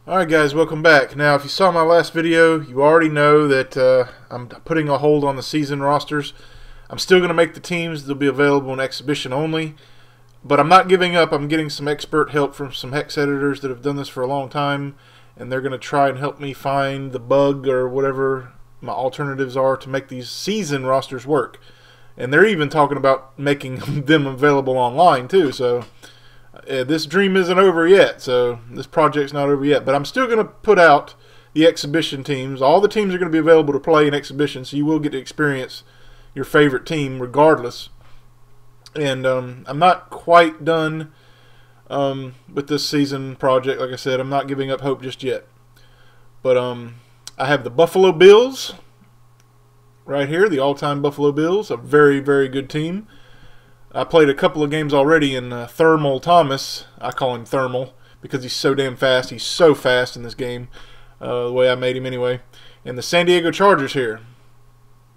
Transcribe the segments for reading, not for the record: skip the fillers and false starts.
Alright guys, welcome back. Now if you saw my last video, you already know that I'm putting a hold on the season rosters. I'm still going to make the teams. They'll be available in exhibition only. But I'm not giving up. I'm getting some expert help from some hex editors that have done this for a long time. And they're going to try and help me find the bug or whatever my alternatives are to make these season rosters work. And they're even talking about making them available online too. So this dream isn't over yet, so this project's not over yet. But I'm still going to put out the exhibition teams. All the teams are going to be available to play in exhibition, so you will get to experience your favorite team regardless. And I'm not quite done with this season project. Like I said, I'm not giving up hope just yet. But I have the Buffalo Bills right here, the all-time Buffalo Bills, a very, very good team. I played a couple of games already in Thermal Thomas. I call him Thermal because he's so damn fast. He's so fast in this game, the way I made him anyway. And the San Diego Chargers here.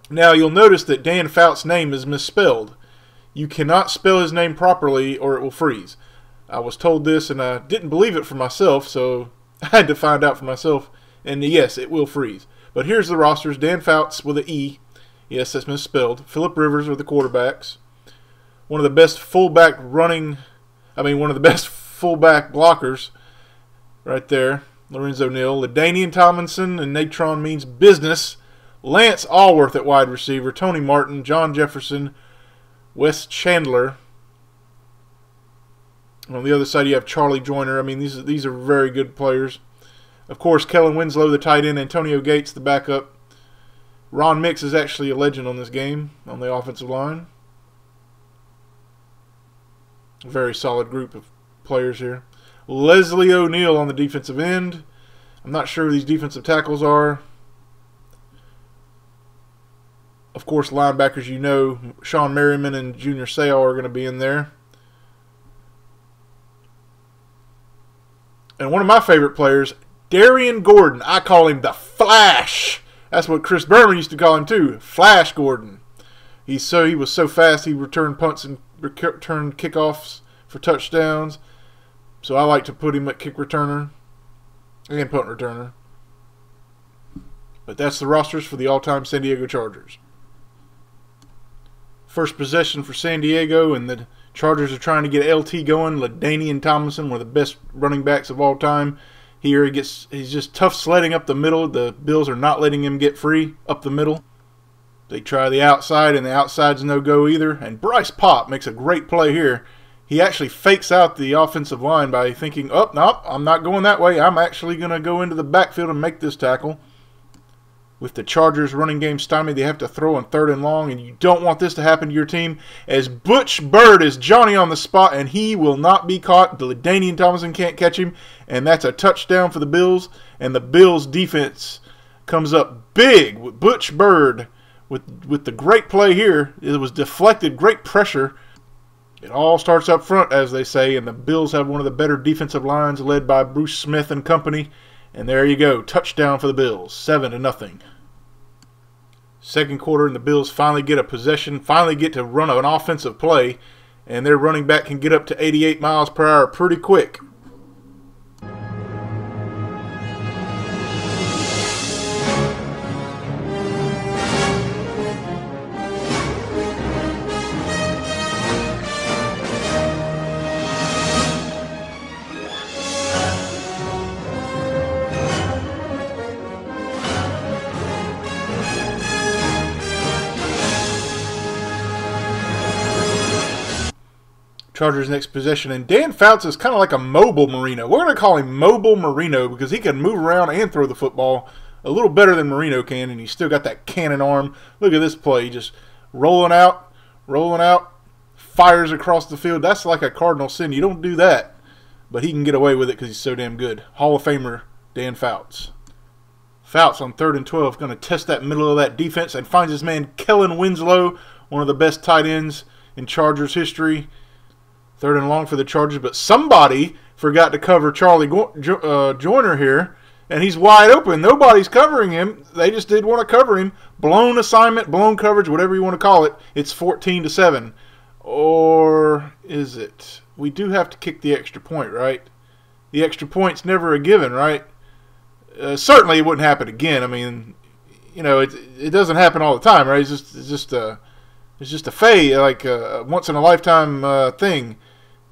Now, you'll notice that Dan Fouts' name is misspelled. You cannot spell his name properly or it will freeze. I was told this and I didn't believe it for myself, so I had to find out for myself. And yes, it will freeze. But here's the rosters. Dan Fouts with an E. Yes, that's misspelled. Phillip Rivers are the quarterbacks. One of the best fullback blockers right there, Lorenzo Neal. LaDainian Tomlinson and Natron Means Business. Lance Allworth at wide receiver. Tony Martin, John Jefferson, Wes Chandler. On the other side, you have Charlie Joyner. I mean, these are very good players. Of course, Kellen Winslow, the tight end. Antonio Gates, the backup. Ron Mix is actually a legend on this game on the offensive line. Very solid group of players here. Leslie O'Neal on the defensive end. I'm not sure who these defensive tackles are. Of course, linebackers, you know, Sean Merriman and Junior Seau are going to be in there. And one of my favorite players, Darian Gordon. I call him the Flash. That's what Chris Berman used to call him too, Flash Gordon. He was so fast he returned punts and returned kickoffs for touchdowns. So I like to put him at kick returner and punt returner. But that's the rosters for the all-time San Diego Chargers. First possession for San Diego, and the Chargers are trying to get LT going. LaDainian Tomlinson, one of the best running backs of all time. Here he's just tough sledding up the middle. The Bills are not letting him get free up the middle. They try the outside, and the outside's no-go either. And Bryce Pop makes a great play here. He actually fakes out the offensive line by thinking, oh, no, I'm not going that way. I'm actually going to go into the backfield and make this tackle. With the Chargers running game stymied, they have to throw on 3rd and long, and you don't want this to happen to your team. As Butch Bird is Johnny on the spot, and he will not be caught. LaDainian Tomlinson can't catch him, and that's a touchdown for the Bills. And the Bills' defense comes up big with Butch Bird. With the great play here, it was deflected, great pressure. It all starts up front, as they say, and the Bills have one of the better defensive lines led by Bruce Smith and company. And there you go, touchdown for the Bills, 7-0. Second quarter, and the Bills finally get a possession, finally get to run an offensive play, and their running back can get up to 88 miles per hour pretty quick. Chargers next possession, and Dan Fouts is kind of like a mobile Marino. We're going to call him Mobile Marino because he can move around and throw the football a little better than Marino can, and he's still got that cannon arm. Look at this play, just rolling out, fires across the field. That's like a cardinal sin. You don't do that, but he can get away with it because he's so damn good. Hall of Famer Dan Fouts. Fouts on 3rd and 12, going to test that middle of that defense and finds his man Kellen Winslow, one of the best tight ends in Chargers history. 3rd and long for the Chargers, but somebody forgot to cover Charlie Joyner here, and he's wide open. Nobody's covering him. They just did want to cover him. Blown assignment, blown coverage, whatever you want to call it. It's 14-7. Or is it? We do have to kick the extra point, right? The extra point's never a given, right? Certainly it wouldn't happen again. I mean, you know, it doesn't happen all the time, right? It's just a phase, like a once in a lifetime thing.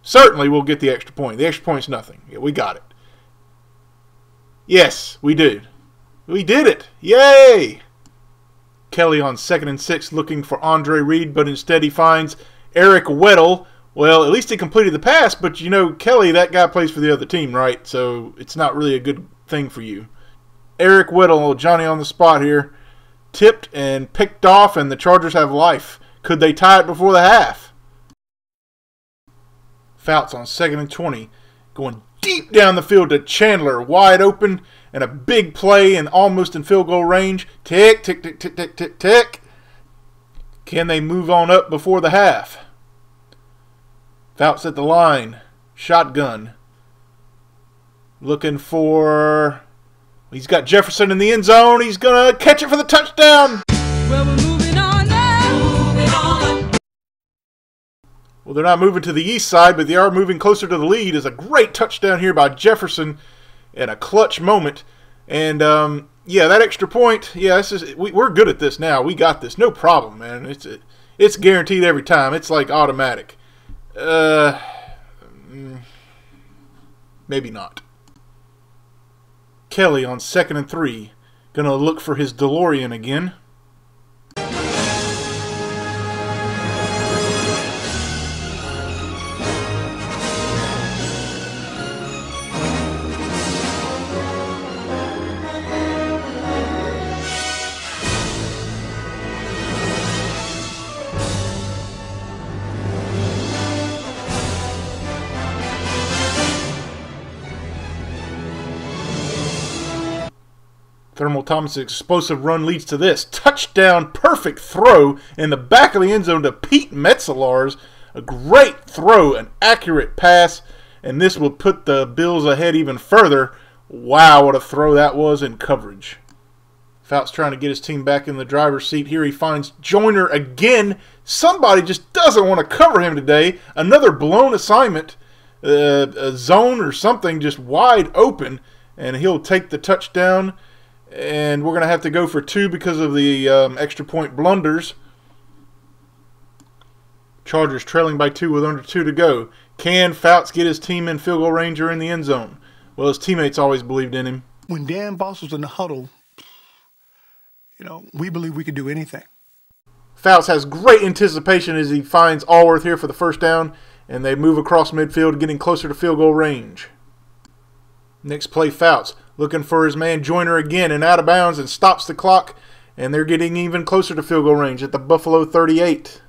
Certainly we'll get the extra point. The extra point's nothing. Yeah, we got it. Yes, we did. We did it. Yay! Kelly on 2nd and 6 looking for Andre Reed, but instead he finds Eric Weddle. Well, at least he completed the pass, but you know, Kelly, that guy plays for the other team, right? So it's not really a good thing for you. Eric Weddle, Johnny on the spot here, tipped and picked off, and the Chargers have life. Could they tie it before the half? Fouts on 2nd and 20, going deep down the field to Chandler, wide open, and a big play and almost in field goal range. Tick, tick, tick, tick, tick, tick, tick. Can they move on up before the half? Fouts at the line, shotgun. Looking for... He's got Jefferson in the end zone. He's going to catch it for the touchdown. Well, we're moving on now. Moving on. Well, they're not moving to the east side, but they are moving closer to the lead. It's a great touchdown here by Jefferson in a clutch moment. And, yeah, that extra point, yeah, we're good at this now. We got this. No problem, man. It's guaranteed every time. It's like automatic. Maybe not. Kelly on 2nd and 3. Gonna look for his DeLorean again. Thermal Thomas' explosive run leads to this. Touchdown, perfect throw in the back of the end zone to Pete Metzelaars. A great throw, an accurate pass, and this will put the Bills ahead even further. Wow, what a throw that was in coverage. Fouts trying to get his team back in the driver's seat. Here he finds Joyner again. Somebody just doesn't want to cover him today. Another blown assignment, a zone or something just wide open, and he'll take the touchdown. And we're going to have to go for 2 because of the extra point blunders. Chargers trailing by 2 with under 2 to go. Can Fouts get his team in field goal range or in the end zone? Well, his teammates always believed in him. When Dan Boss was in the huddle, you know, we believe we could do anything. Fouts has great anticipation as he finds Allworth here for the first down, and they move across midfield, getting closer to field goal range. Next play, Fouts looking for his man Joyner again and out of bounds and stops the clock, and they're getting even closer to field goal range at the Buffalo 38.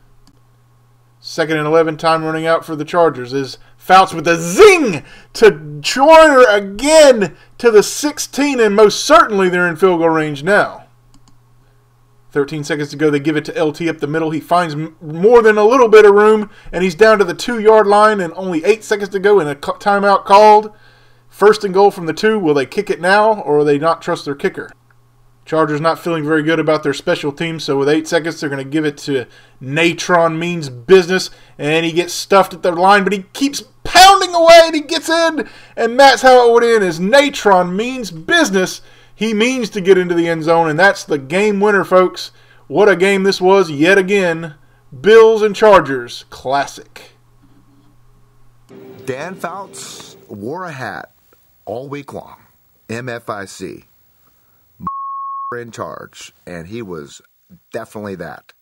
2nd and 11, time running out for the Chargers is Fouts with a zing to Joyner again to the 16, and most certainly they're in field goal range now. 13 seconds to go, they give it to LT up the middle. He finds more than a little bit of room, and he's down to the 2-yard line, and only 8 seconds to go and a timeout called. 1st and goal from the 2. Will they kick it now, or will they not trust their kicker? Chargers not feeling very good about their special teams, so with 8 seconds, they're going to give it to Natron Means Business, and he gets stuffed at the line, but he keeps pounding away, and he gets in, and that's how it would end, is Natron Means Business. He means to get into the end zone, and that's the game winner, folks. What a game this was yet again. Bills and Chargers, classic. Dan Fouts wore a hat all week long. MFIC. In charge, and he was definitely that.